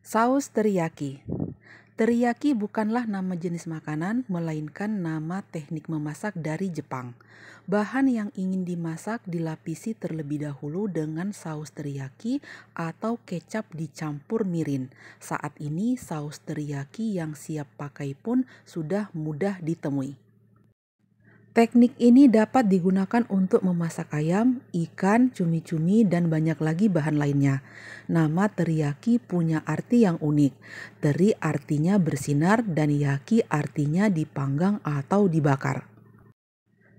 Saus teriyaki. Teriyaki bukanlah nama jenis makanan, melainkan nama teknik memasak dari Jepang. Bahan yang ingin dimasak dilapisi terlebih dahulu dengan saus teriyaki atau kecap dicampur mirin. Saat ini saus teriyaki yang siap pakai pun sudah mudah ditemui. Teknik ini dapat digunakan untuk memasak ayam, ikan, cumi-cumi, dan banyak lagi bahan lainnya. Nama teriyaki punya arti yang unik. Teri artinya bersinar dan yaki artinya dipanggang atau dibakar.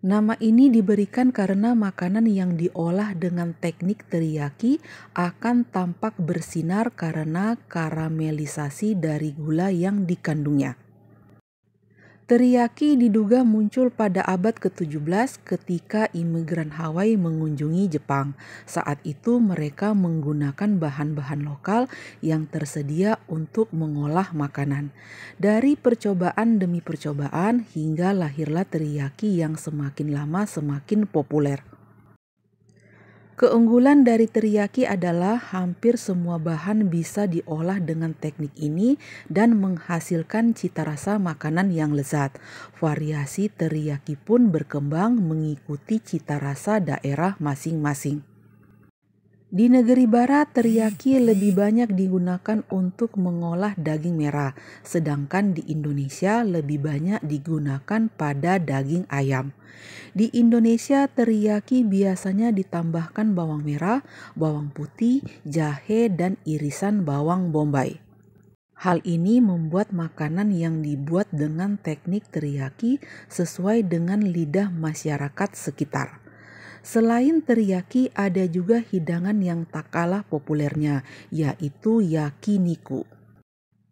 Nama ini diberikan karena makanan yang diolah dengan teknik teriyaki akan tampak bersinar karena karamelisasi dari gula yang dikandungnya. Teriyaki diduga muncul pada abad ke-17 ketika imigran Hawaii mengunjungi Jepang. Saat itu mereka menggunakan bahan-bahan lokal yang tersedia untuk mengolah makanan. Dari percobaan demi percobaan hingga lahirlah teriyaki yang semakin lama semakin populer. Keunggulan dari teriyaki adalah hampir semua bahan bisa diolah dengan teknik ini dan menghasilkan cita rasa makanan yang lezat. Variasi teriyaki pun berkembang mengikuti cita rasa daerah masing-masing. Di negeri barat, teriyaki lebih banyak digunakan untuk mengolah daging merah, sedangkan di Indonesia lebih banyak digunakan pada daging ayam. Di Indonesia, teriyaki biasanya ditambahkan bawang merah, bawang putih, jahe, dan irisan bawang bombay. Hal ini membuat makanan yang dibuat dengan teknik teriyaki sesuai dengan lidah masyarakat sekitar. Selain teriyaki, ada juga hidangan yang tak kalah populernya, yaitu yakiniku.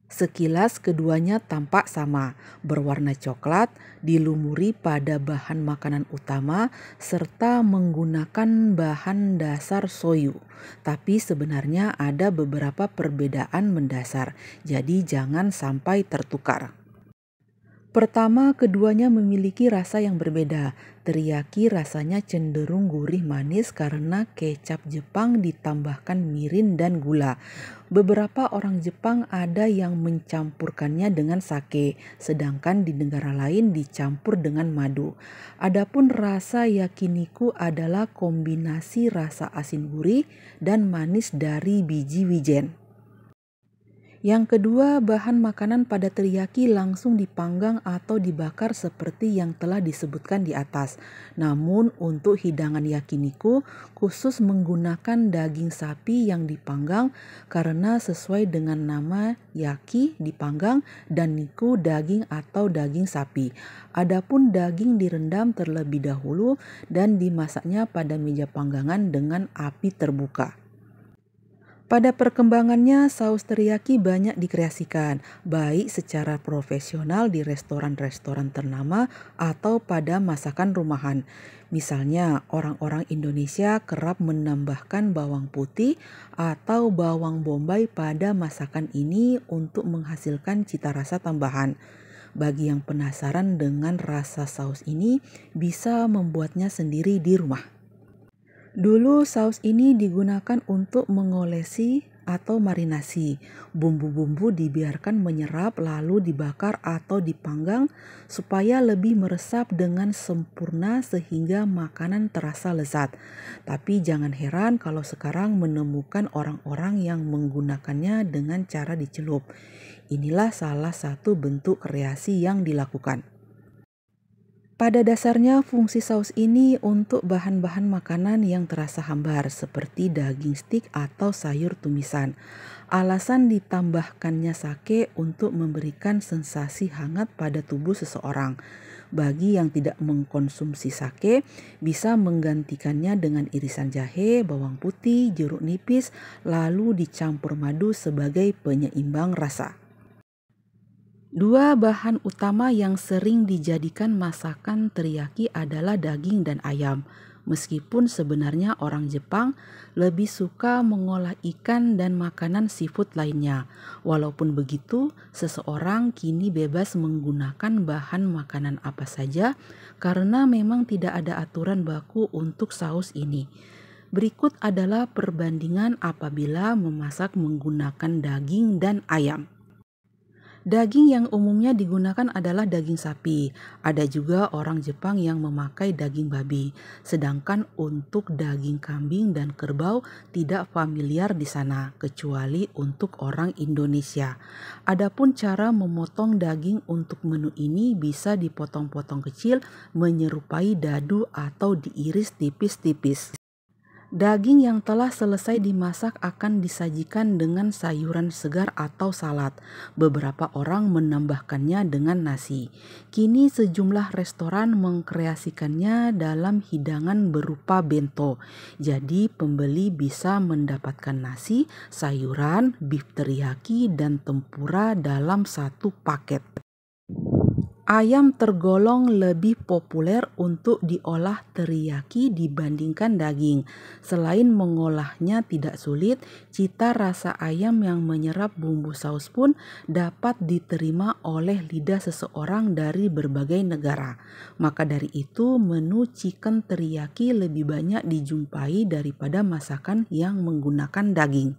Sekilas keduanya tampak sama, berwarna coklat, dilumuri pada bahan makanan utama, serta menggunakan bahan dasar soyu. Tapi sebenarnya ada beberapa perbedaan mendasar, jadi jangan sampai tertukar. Pertama, keduanya memiliki rasa yang berbeda. Teriyaki rasanya cenderung gurih manis karena kecap Jepang ditambahkan mirin dan gula. Beberapa orang Jepang ada yang mencampurkannya dengan sake, sedangkan di negara lain dicampur dengan madu. Adapun rasa yakiniku adalah kombinasi rasa asin gurih dan manis dari biji wijen. Yang kedua, bahan makanan pada teriyaki langsung dipanggang atau dibakar seperti yang telah disebutkan di atas. Namun untuk hidangan yakiniku khusus menggunakan daging sapi yang dipanggang karena sesuai dengan nama yaki dipanggang dan niku daging atau daging sapi. Adapun daging direndam terlebih dahulu dan dimasaknya pada meja panggangan dengan api terbuka. Pada perkembangannya, saus teriyaki banyak dikreasikan, baik secara profesional di restoran-restoran ternama atau pada masakan rumahan. Misalnya, orang-orang Indonesia kerap menambahkan bawang putih atau bawang bombay pada masakan ini untuk menghasilkan cita rasa tambahan. Bagi yang penasaran dengan rasa saus ini, bisa membuatnya sendiri di rumah. Dulu saus ini digunakan untuk mengolesi atau marinasi. Bumbu-bumbu dibiarkan menyerap lalu dibakar atau dipanggang supaya lebih meresap dengan sempurna sehingga makanan terasa lezat. Tapi jangan heran kalau sekarang menemukan orang-orang yang menggunakannya dengan cara dicelup. Inilah salah satu bentuk kreasi yang dilakukan. Pada dasarnya fungsi saus ini untuk bahan-bahan makanan yang terasa hambar seperti daging stik atau sayur tumisan. Alasan ditambahkannya sake untuk memberikan sensasi hangat pada tubuh seseorang. Bagi yang tidak mengkonsumsi sake, bisa menggantikannya dengan irisan jahe, bawang putih, jeruk nipis, lalu dicampur madu sebagai penyeimbang rasa. Dua bahan utama yang sering dijadikan masakan teriyaki adalah daging dan ayam. Meskipun sebenarnya orang Jepang lebih suka mengolah ikan dan makanan seafood lainnya. Walaupun begitu, seseorang kini bebas menggunakan bahan makanan apa saja karena memang tidak ada aturan baku untuk saus ini. Berikut adalah perbandingan apabila memasak menggunakan daging dan ayam. Daging yang umumnya digunakan adalah daging sapi. Ada juga orang Jepang yang memakai daging babi. Sedangkan untuk daging kambing dan kerbau tidak familiar di sana, kecuali untuk orang Indonesia. Adapun cara memotong daging untuk menu ini bisa dipotong-potong kecil menyerupai dadu atau diiris tipis-tipis. Daging yang telah selesai dimasak akan disajikan dengan sayuran segar atau salad. Beberapa orang menambahkannya dengan nasi. Kini sejumlah restoran mengkreasikannya dalam hidangan berupa bento. Jadi pembeli bisa mendapatkan nasi, sayuran, beef teriyaki, dan tempura dalam satu paket. Ayam tergolong lebih populer untuk diolah teriyaki dibandingkan daging. Selain mengolahnya tidak sulit, cita rasa ayam yang menyerap bumbu saus pun dapat diterima oleh lidah seseorang dari berbagai negara. Maka dari itu, menu chicken teriyaki lebih banyak dijumpai daripada masakan yang menggunakan daging.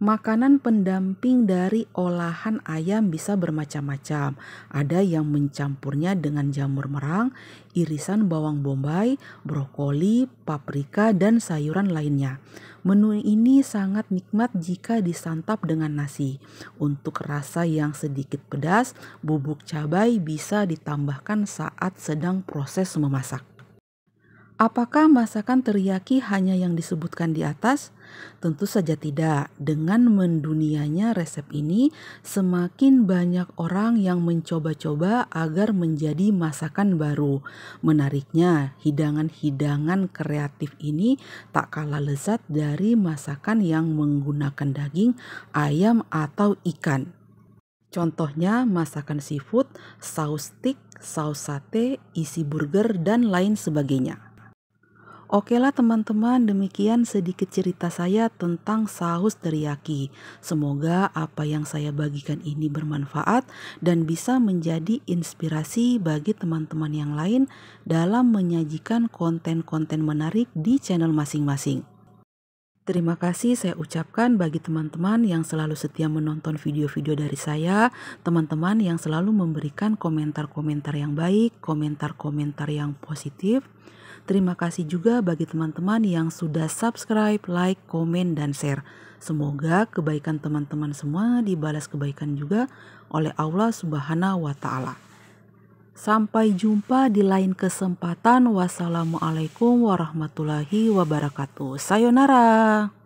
Makanan pendamping dari olahan ayam bisa bermacam-macam. Ada yang mencampurnya dengan jamur merang, irisan bawang bombay, brokoli, paprika, dan sayuran lainnya. Menu ini sangat nikmat jika disantap dengan nasi. Untuk rasa yang sedikit pedas, bubuk cabai bisa ditambahkan saat sedang proses memasak. Apakah masakan teriyaki hanya yang disebutkan di atas? Tentu saja tidak. Dengan mendunianya resep ini, semakin banyak orang yang mencoba-coba agar menjadi masakan baru. Menariknya, hidangan-hidangan kreatif ini tak kalah lezat dari masakan yang menggunakan daging, ayam, atau ikan. Contohnya masakan seafood, saus steak, saus sate, isi burger, dan lain sebagainya. Oke lah teman-teman, demikian sedikit cerita saya tentang saus teriyaki. Semoga apa yang saya bagikan ini bermanfaat dan bisa menjadi inspirasi bagi teman-teman yang lain dalam menyajikan konten-konten menarik di channel masing-masing. Terima kasih saya ucapkan bagi teman-teman yang selalu setia menonton video-video dari saya, teman-teman yang selalu memberikan komentar-komentar yang baik, komentar-komentar yang positif. Terima kasih juga bagi teman-teman yang sudah subscribe, like, komen, dan share. Semoga kebaikan teman-teman semua dibalas kebaikan juga oleh Allah Subhanahu wa Ta'ala. Sampai jumpa di lain kesempatan. Wassalamualaikum warahmatullahi wabarakatuh. Sayonara.